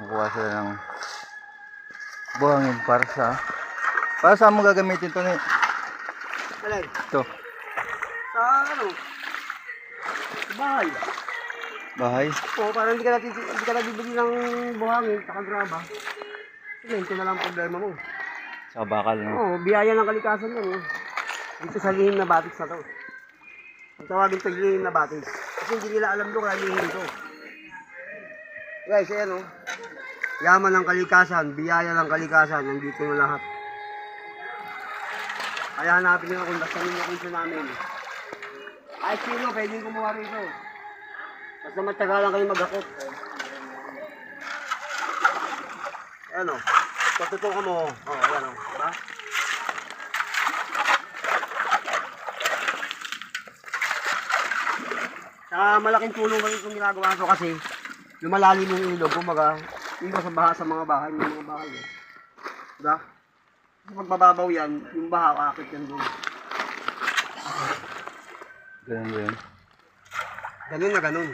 kukuha sila ng buhangin para saan mo gagamitin to ni? Alay, Ito, sa ano? Sa bahay. bahay. Oo, parang hindi ka nabibili ng buhangin, saka graba. Sige, ito na lang ang problema mo. Sa bakal, no? Oo, biyaya ng kalikasan yan. Eh. Dito sa lihim na batik na to. Ang tawagin ito lihim na batik. Kasi hindi nila alam doon kaya lihim ito. Guys, ayan o. Yaman ng kalikasan, biyaya ng kalikasan, nandito na lahat. Kaya hanapin nyo kung basta ninyo kung namin. Ay, sino, pwedeng kumuha rito. Basta matagalan kayo mag-akot. Ayan o. Patutukan mo. O, ayan o. Diba? Sa malaking tulong kami itong ginagawa ko kasi lumalalim yung ilog, kumaga, iwas sa baha sa mga bahay, may mga bahay. Eh. Diba? Kasi pagbababaw yan, yung baha, akit yan doon. Ganun. Ganun na ganun.